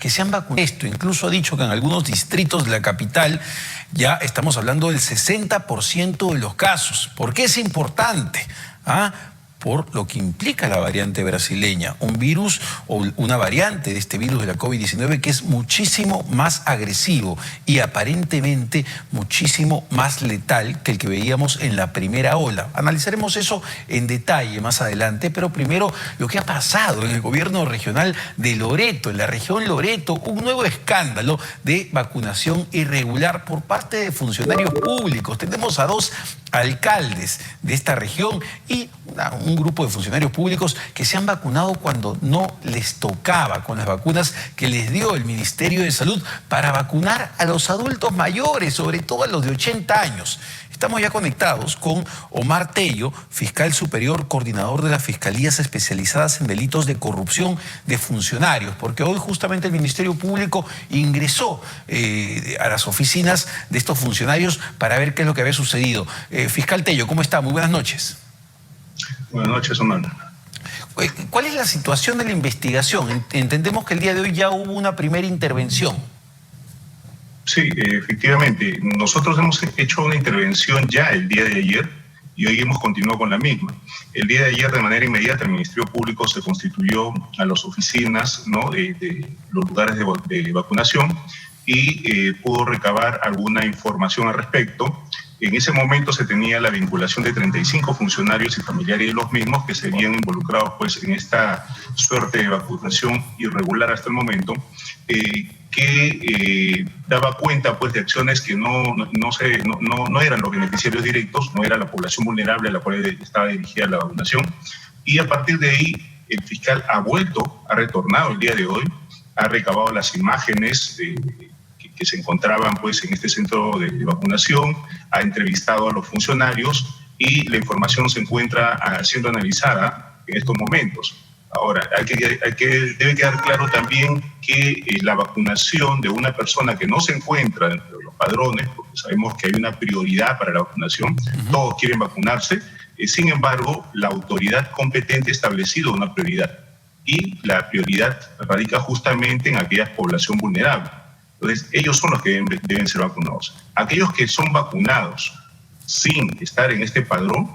que se han vacunado. Esto incluso ha dicho que en algunos distritos de la capital ya estamos hablando del 60% de los casos. ¿Por qué es importante? Por lo que implica la variante brasileña, un virus o una variante de este virus de la COVID-19 que es muchísimo más agresivo y aparentemente muchísimo más letal que el que veíamos en la primera ola. Analizaremos eso en detalle más adelante, pero primero lo que ha pasado en el gobierno regional de Loreto, en la región Loreto, un nuevo escándalo de vacunación irregular por parte de funcionarios públicos. Tenemos a 2 alcaldes de esta región y un grupo de funcionarios públicos que se han vacunado cuando no les tocaba, con las vacunas que les dio el Ministerio de Salud para vacunar a los adultos mayores, sobre todo a los de 80 años. Estamos ya conectados con Omar Tello, fiscal superior, coordinador de las fiscalías especializadas en delitos de corrupción de funcionarios, porque hoy justamente el Ministerio Público ingresó a las oficinas de estos funcionarios para ver qué es lo que había sucedido. Fiscal Tello, ¿cómo está? Muy buenas noches. Buenas noches, Omar. ¿Cuál es la situación de la investigación? Entendemos que el día de hoy ya hubo una primera intervención. Sí, efectivamente. Nosotros hemos hecho una intervención ya el día de ayer y hoy hemos continuado con la misma. El día de ayer, de manera inmediata, el Ministerio Público se constituyó a las oficinas, ¿no?, de los lugares de vacunación y pudo recabar alguna información al respecto. En ese momento se tenía la vinculación de 35 funcionarios y familiares de los mismos que serían involucrados pues, en esta suerte de vacunación irregular hasta el momento, que daba cuenta pues, de acciones que no eran los beneficiarios directos, no era la población vulnerable a la cual estaba dirigida la vacunación. Y a partir de ahí, el fiscal ha retornado el día de hoy, ha recabado las imágenes que se encontraban pues, en este centro de vacunación, ha entrevistado a los funcionarios y la información se encuentra siendo analizada en estos momentos. Ahora, debe quedar claro también que la vacunación de una persona que no se encuentra dentro de los padrones, porque sabemos que hay una prioridad para la vacunación, todos quieren vacunarse, sin embargo, la autoridad competente ha establecido una prioridad y la prioridad radica justamente en aquella población vulnerable. Entonces, ellos son los que deben ser vacunados. Aquellos que son vacunados sin estar en este padrón,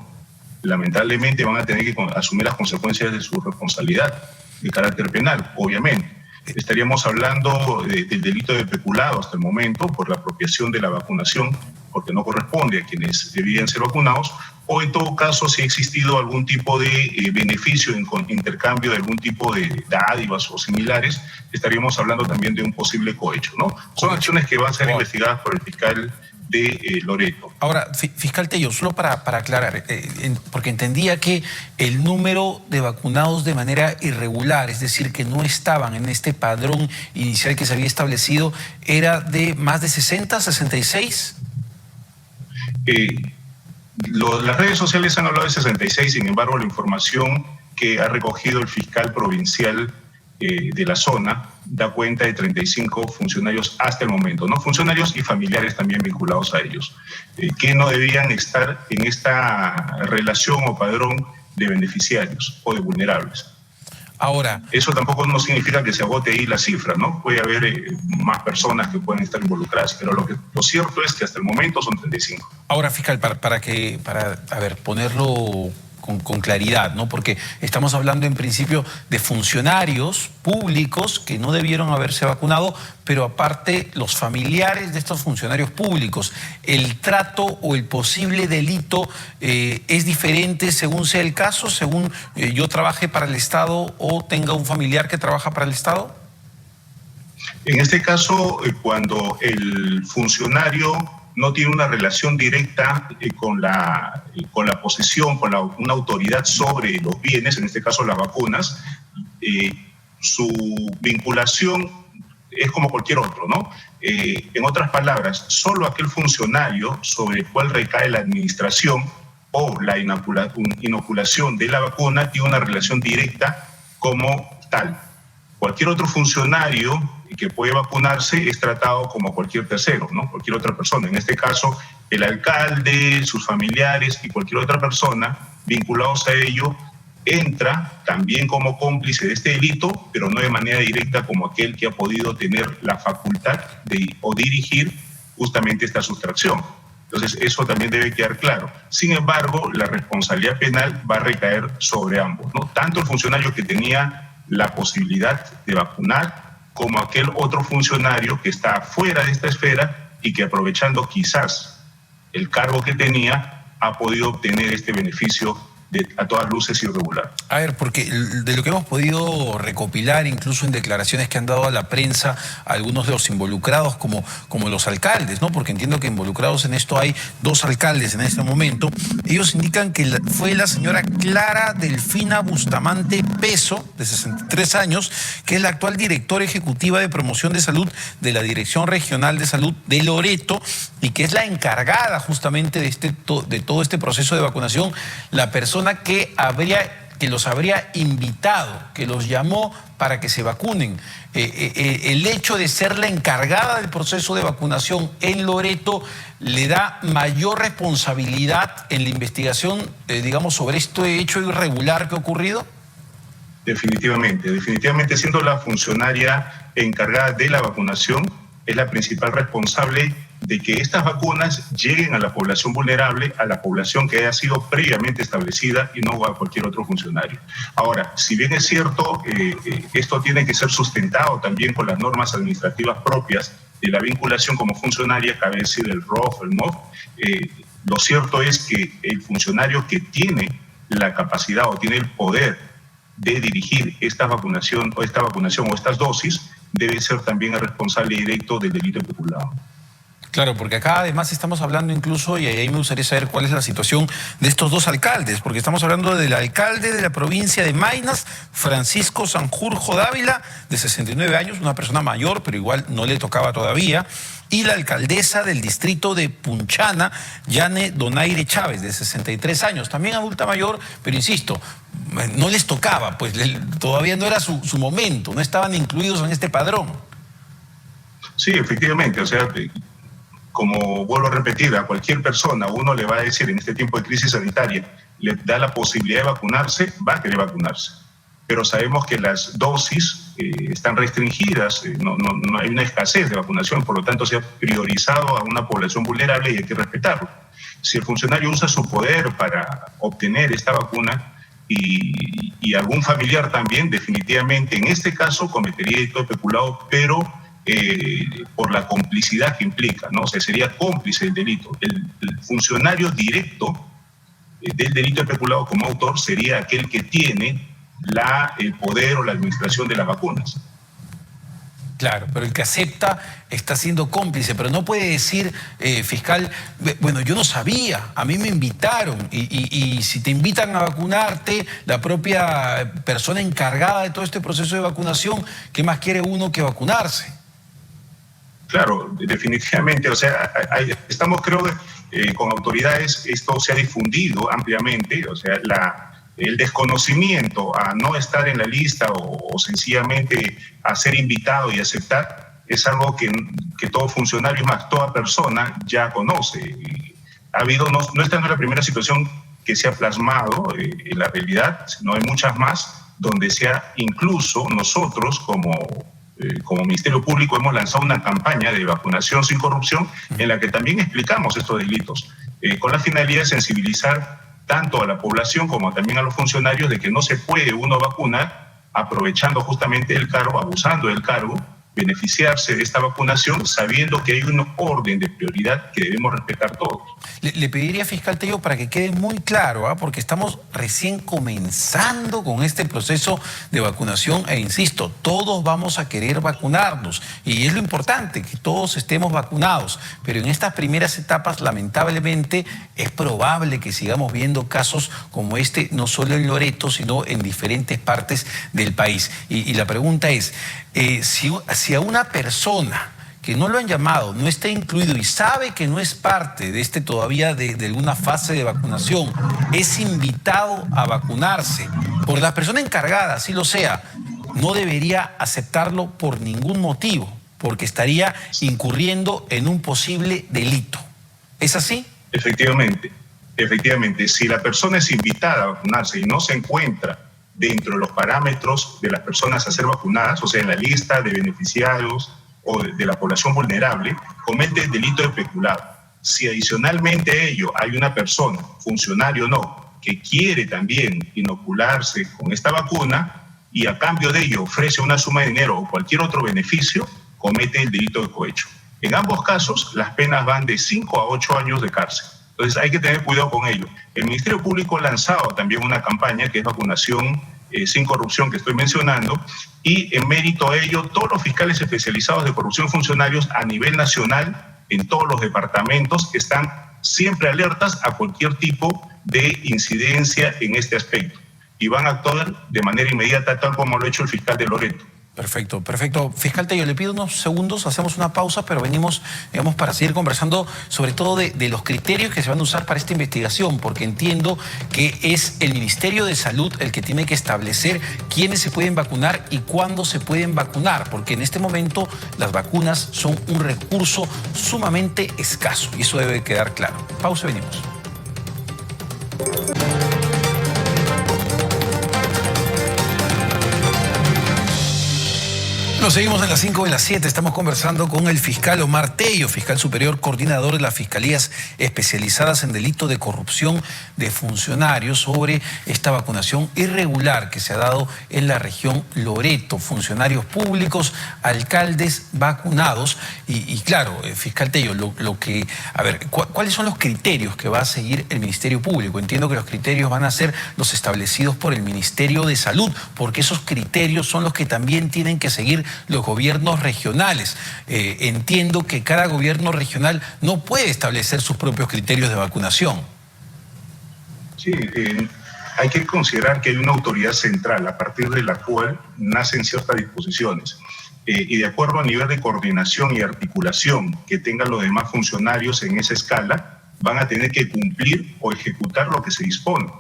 lamentablemente van a tener que asumir las consecuencias de su responsabilidad de carácter penal, obviamente. Estaríamos hablando del delito de peculado hasta el momento por la apropiación de la vacunación, porque no corresponde a quienes debían ser vacunados, o en todo caso si ha existido algún tipo de beneficio en intercambio de algún tipo de dádivas o similares, estaríamos hablando también de un posible cohecho, ¿no? Son acciones que van a ser investigadas por el fiscal de Loreto. Ahora, fiscal Tello, solo para aclarar, porque entendía que el número de vacunados de manera irregular, es decir, que no estaban en este padrón inicial que se había establecido, era de más de 60, 66. Las redes sociales han hablado de 66, sin embargo, la información que ha recogido el fiscal provincial de la zona da cuenta de 35 funcionarios hasta el momento, ¿no? Funcionarios y familiares también vinculados a ellos, que no debían estar en esta relación o padrón de beneficiarios o de vulnerables. Ahora, eso tampoco no significa que se agote ahí la cifra, ¿no? Puede haber más personas que pueden estar involucradas, pero lo cierto es que hasta el momento son 35. Ahora, fiscal, para ponerlo con claridad, ¿no? Porque estamos hablando en principio de funcionarios públicos que no debieron haberse vacunado, pero aparte los familiares de estos funcionarios públicos. ¿El trato o el posible delito es diferente según sea el caso, según yo trabaje para el Estado o tenga un familiar que trabaja para el Estado? En este caso, cuando el funcionario no tiene una relación directa con la posesión, con una autoridad sobre los bienes, en este caso las vacunas, su vinculación es como cualquier otro, ¿no? En otras palabras, solo aquel funcionario sobre el cual recae la administración o la inoculación de la vacuna tiene una relación directa como tal. Cualquier otro funcionario que puede vacunarse es tratado como cualquier tercero, ¿no? Cualquier otra persona. En este caso, el alcalde, sus familiares y cualquier otra persona vinculados a ello entra también como cómplice de este delito, pero no de manera directa como aquel que ha podido tener la facultad o dirigir justamente esta sustracción. Entonces, eso también debe quedar claro. Sin embargo, la responsabilidad penal va a recaer sobre ambos, ¿no? Tanto el funcionario que tenía la posibilidad de vacunar, como aquel otro funcionario que está fuera de esta esfera y que, aprovechando quizás el cargo que tenía, ha podido obtener este beneficio a todas luces irregular. A ver, porque de lo que hemos podido recopilar, incluso en declaraciones que han dado a la prensa algunos de los involucrados, como los alcaldes, ¿no? Porque entiendo que involucrados en esto hay 2 alcaldes en este momento. Ellos indican que fue la señora Clara Delfina Bustamante Peso, de 63 años, que es la actual directora ejecutiva de promoción de salud de la Dirección Regional de Salud de Loreto, y que es la encargada justamente de todo este proceso de vacunación, la persona que los habría invitado, que los llamó para que se vacunen. El hecho de ser la encargada del proceso de vacunación en Loreto le da mayor responsabilidad en la investigación, digamos, sobre este hecho irregular que ha ocurrido. Definitivamente siendo la funcionaria encargada de la vacunación, es la principal responsable de que estas vacunas lleguen a la población vulnerable, a la población que haya sido previamente establecida y no a cualquier otro funcionario. Ahora, si bien es cierto, esto tiene que ser sustentado también con las normas administrativas propias de la vinculación como funcionaria, cabe decir el ROF, el MOF, lo cierto es que el funcionario que tiene la capacidad o tiene el poder de dirigir esta vacunación o estas dosis debe ser también el responsable directo del delito peculado. Claro, porque acá además estamos hablando incluso, y ahí me gustaría saber cuál es la situación de estos 2 alcaldes, porque estamos hablando del alcalde de la provincia de Maynas, Francisco Sanjurjo Dávila, de 69 años, una persona mayor, pero igual no le tocaba todavía, y la alcaldesa del distrito de Punchana, Yane Donaire Chávez, de 63 años, también adulta mayor, pero insisto, no les tocaba, pues todavía no era su momento, no estaban incluidos en este padrón. Sí, efectivamente, o sea, como vuelvo a repetir, a cualquier persona uno le va a decir en este tiempo de crisis sanitaria, le da la posibilidad de vacunarse, va a querer vacunarse. Pero sabemos que las dosis están restringidas, no hay una escasez de vacunación, por lo tanto se ha priorizado a una población vulnerable y hay que respetarlo. Si el funcionario usa su poder para obtener esta vacuna y algún familiar también, definitivamente en este caso cometería delito de peculado, pero por la complicidad que implica, ¿no? O sea, sería cómplice del delito. El funcionario directo del delito de peculado como autor sería aquel que tiene el poder o la administración de las vacunas. Claro, pero el que acepta está siendo cómplice, pero no puede decir, fiscal, bueno, yo no sabía, a mí me invitaron, y si te invitan a vacunarte, la propia persona encargada de todo este proceso de vacunación, ¿qué más quiere uno que vacunarse? Claro, definitivamente, o sea, estamos, creo, con autoridades, esto se ha difundido ampliamente, o sea, el desconocimiento a no estar en la lista o sencillamente a ser invitado y aceptar es algo que todo funcionario, más toda persona ya conoce. Y ha habido, no esta no es la primera situación que se ha plasmado en la realidad, sino hay muchas más donde incluso nosotros como Ministerio Público hemos lanzado una campaña de vacunación sin corrupción en la que también explicamos estos delitos, con la finalidad de sensibilizar tanto a la población como también a los funcionarios de que no se puede uno vacunar aprovechando justamente el cargo, abusando del cargo, beneficiarse de esta vacunación sabiendo que hay un orden de prioridad que debemos respetar todos. Le pediría, fiscal Tello, para que quede muy claro, porque estamos recién comenzando con este proceso de vacunación e insisto, todos vamos a querer vacunarnos y es lo importante, que todos estemos vacunados, pero en estas primeras etapas lamentablemente es probable que sigamos viendo casos como este, no solo en Loreto, sino en diferentes partes del país. Y la pregunta es, si a una persona que no lo han llamado, no está incluido y sabe que no es parte de todavía de alguna fase de vacunación, es invitado a vacunarse por la persona encargada, así lo sea, no debería aceptarlo por ningún motivo, porque estaría incurriendo en un posible delito. ¿Es así? Efectivamente, Efectivamente, si la persona es invitada a vacunarse y no se encuentra dentro de los parámetros de las personas a ser vacunadas, o sea, en la lista de beneficiarios o de la población vulnerable, comete el delito de peculado. Si adicionalmente a ello hay una persona, funcionario o no, que quiere también inocularse con esta vacuna y a cambio de ello ofrece una suma de dinero o cualquier otro beneficio, comete el delito de cohecho. En ambos casos, las penas van de 5 a 8 años de cárcel. Entonces hay que tener cuidado con ello. El Ministerio Público ha lanzado también una campaña que es vacunación sin corrupción que estoy mencionando, y en mérito a ello todos los fiscales especializados de corrupción funcionarios a nivel nacional en todos los departamentos están siempre alertas a cualquier tipo de incidencia en este aspecto y van a actuar de manera inmediata tal como lo ha hecho el fiscal de Loreto. Perfecto, perfecto. Fiscal Tello, le pido unos segundos, hacemos una pausa, pero venimos, digamos, para seguir conversando sobre todo de los criterios que se van a usar para esta investigación, porque entiendo que es el Ministerio de Salud el que tiene que establecer quiénes se pueden vacunar y cuándo se pueden vacunar, porque en este momento las vacunas son un recurso sumamente escaso y eso debe quedar claro. Pausa y venimos. Nos seguimos en las 5 de las 7. Estamos conversando con el fiscal Omar Tello, fiscal superior coordinador de las fiscalías especializadas en delito de corrupción de funcionarios, sobre esta vacunación irregular que se ha dado en la región Loreto. Funcionarios públicos, alcaldes vacunados. Y claro, fiscal Tello, ¿cuáles son los criterios que va a seguir el Ministerio Público? Entiendo que los criterios van a ser los establecidos por el Ministerio de Salud, porque esos criterios son los que también tienen que seguir los gobiernos regionales. Entiendo que cada gobierno regional no puede establecer sus propios criterios de vacunación. Sí, hay que considerar que hay una autoridad central a partir de la cual nacen ciertas disposiciones. Y de acuerdo al nivel de coordinación y articulación que tengan los demás funcionarios en esa escala, van a tener que cumplir o ejecutar lo que se dispone.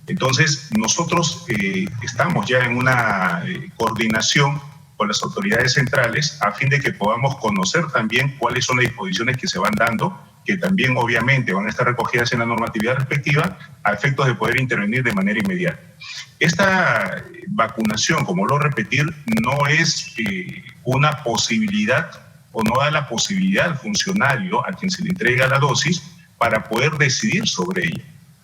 Entonces, nosotros estamos ya en una coordinación con las autoridades centrales a fin de que podamos conocer también cuáles son las disposiciones que se van dando, que también obviamente van a estar recogidas en la normatividad respectiva a efectos de poder intervenir de manera inmediata. Esta vacunación, como lo repetir, no es una posibilidad o no da la posibilidad al funcionario a quien se le entrega la dosis para poder decidir sobre ella.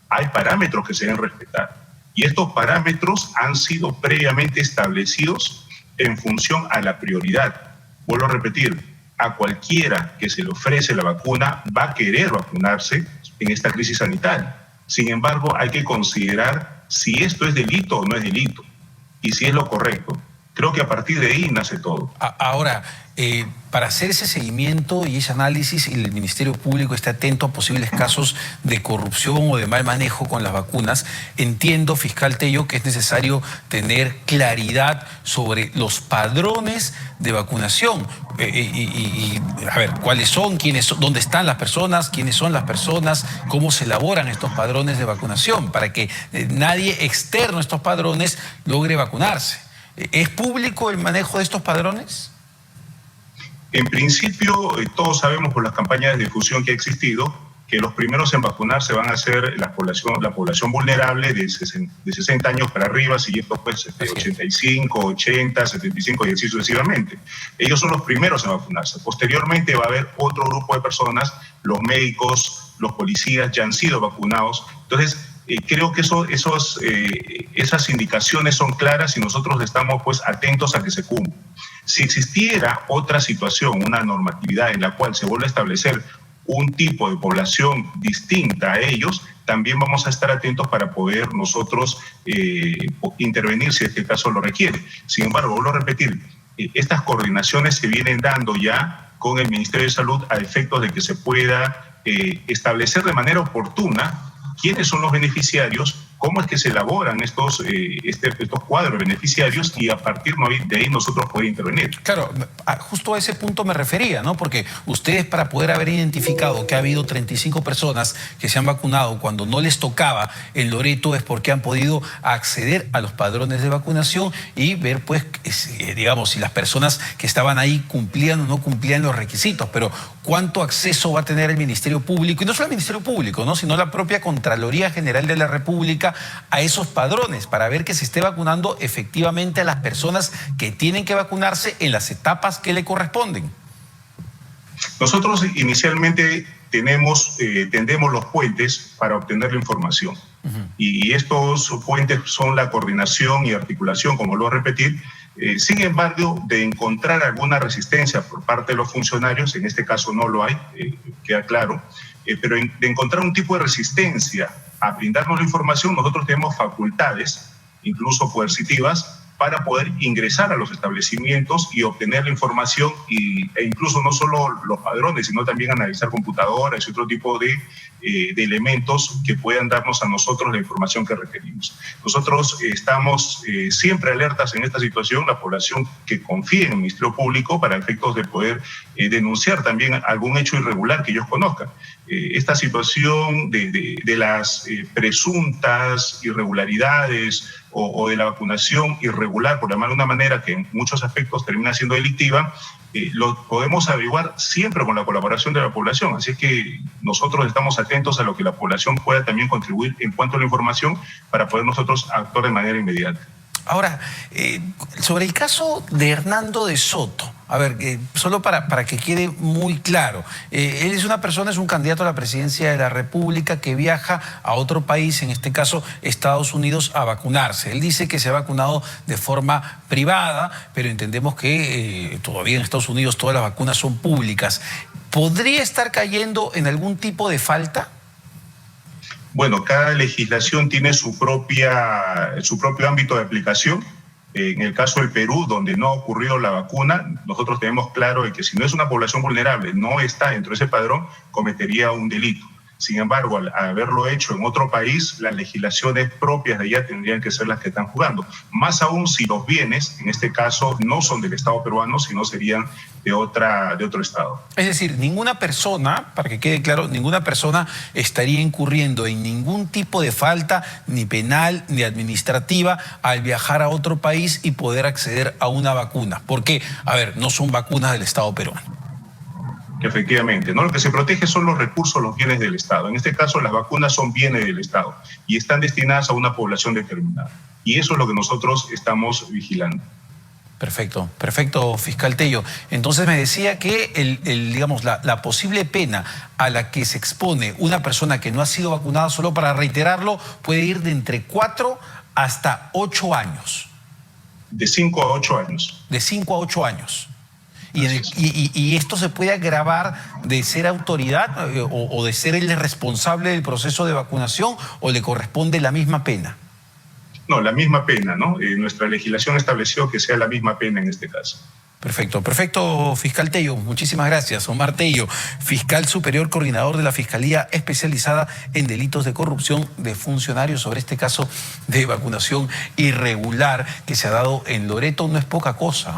Hay parámetros que se deben respetar y estos parámetros han sido previamente establecidos en función a la prioridad. Vuelvo a repetir, a cualquiera que se le ofrece la vacuna va a querer vacunarse en esta crisis sanitaria. Sin embargo, hay que considerar si esto es delito o no es delito y si es lo correcto. Creo que a partir de ahí nace todo. Ahora, para hacer ese seguimiento y ese análisis, el Ministerio Público está atento a posibles casos de corrupción o de mal manejo con las vacunas. Entiendo, fiscal Tello, que es necesario tener claridad sobre los padrones de vacunación. A ver, ¿cuáles son? ¿Quiénes son? ¿Dónde están las personas? ¿Quiénes son las personas? ¿Cómo se elaboran estos padrones de vacunación? Para que nadie externo a estos padrones logre vacunarse. ¿Es público el manejo de estos padrones? En principio, todos sabemos por las campañas de difusión que ha existido que los primeros en vacunarse van a ser la población vulnerable de 60 años para arriba, siguiendo pues 85, 80, 75 y así sucesivamente. Ellos son los primeros en vacunarse. Posteriormente va a haber otro grupo de personas, los médicos, los policías ya han sido vacunados. Entonces, creo que esas indicaciones son claras y nosotros estamos pues atentos a que se cumplan. Si existiera otra situación, una normatividad en la cual se vuelve a establecer un tipo de población distinta a ellos, también vamos a estar atentos para poder nosotros intervenir si este caso lo requiere. Sin embargo, vuelvo a repetir, estas coordinaciones se vienen dando ya con el Ministerio de Salud a efectos de que se pueda establecer de manera oportuna quiénes son los beneficiarios, cómo es que se elaboran estos cuadros beneficiarios y a partir de ahí nosotros podemos intervenir. Claro, justo a ese punto me refería, ¿no? Porque ustedes, para poder haber identificado que ha habido 35 personas que se han vacunado cuando no les tocaba en Loreto, es porque han podido acceder a los padrones de vacunación y ver, pues, digamos, si las personas que estaban ahí cumplían o no cumplían los requisitos. Pero cuánto acceso va a tener el Ministerio Público, y no solo el Ministerio Público, ¿no?, sino la propia Contraloría General de la República, a esos padrones para ver que se esté vacunando efectivamente a las personas que tienen que vacunarse en las etapas que le corresponden. Nosotros inicialmente tendemos los puentes para obtener la información. Y estos puentes son la coordinación y articulación, como lo voy a repetir. Sin embargo, de encontrar alguna resistencia por parte de los funcionarios, en este caso no lo hay, queda claro, pero de encontrar un tipo de resistencia a brindarnos la información, nosotros tenemos facultades, incluso coercitivas, para poder ingresar a los establecimientos y obtener la información e incluso no solo los padrones, sino también analizar computadoras y otro tipo de elementos que puedan darnos a nosotros la información que requerimos. Nosotros estamos siempre alertas en esta situación, la población que confíe en el Ministerio Público para efectos de poder denunciar también algún hecho irregular que ellos conozcan. Esta situación de las presuntas irregularidades o de la vacunación irregular, por llamarlo de una manera que en muchos aspectos termina siendo delictiva, lo podemos averiguar siempre con la colaboración de la población. Así es que nosotros estamos atentos a lo que la población pueda también contribuir en cuanto a la información para poder nosotros actuar de manera inmediata. Ahora, sobre el caso de Hernando de Soto, a ver, solo para que quede muy claro, él es una persona, es un candidato a la presidencia de la República que viaja a otro país, en este caso Estados Unidos, a vacunarse. Él dice que se ha vacunado de forma privada, pero entendemos que todavía en Estados Unidos todas las vacunas son públicas. ¿Podría estar cayendo en algún tipo de falta? Bueno, cada legislación tiene su propio ámbito de aplicación. En el caso del Perú, donde no ha ocurrido la vacuna, nosotros tenemos claro de que si no es una población vulnerable, no está dentro de ese padrón, cometería un delito. Sin embargo, al haberlo hecho en otro país, las legislaciones propias de allá tendrían que ser las que están jugando. Más aún si los bienes, en este caso, no son del Estado peruano, sino serían de otro Estado. Es decir, ninguna persona, para que quede claro, ninguna persona estaría incurriendo en ningún tipo de falta, ni penal, ni administrativa, al viajar a otro país y poder acceder a una vacuna. Porque, a ver, no son vacunas del Estado peruano. Efectivamente, ¿no? Lo que se protege son los recursos, los bienes del Estado. En este caso, las vacunas son bienes del Estado y están destinadas a una población determinada. Y eso es lo que nosotros estamos vigilando. Perfecto, perfecto, fiscal Tello. Entonces me decía que digamos, la posible pena a la que se expone una persona que no ha sido vacunada, solo para reiterarlo, puede ir de entre 4 hasta 8 años. De 5 a 8 años. De 5 a 8 años. Y esto se puede agravar de ser autoridad o de ser el responsable del proceso de vacunación, o le corresponde la misma pena. No, la misma pena, ¿no? Nuestra legislación estableció que sea la misma pena en este caso. Perfecto, perfecto, fiscal Tello. Muchísimas gracias. Omar Tello, fiscal superior coordinador de la Fiscalía Especializada en Delitos de Corrupción de Funcionarios, sobre este caso de vacunación irregular que se ha dado en Loreto. No es poca cosa.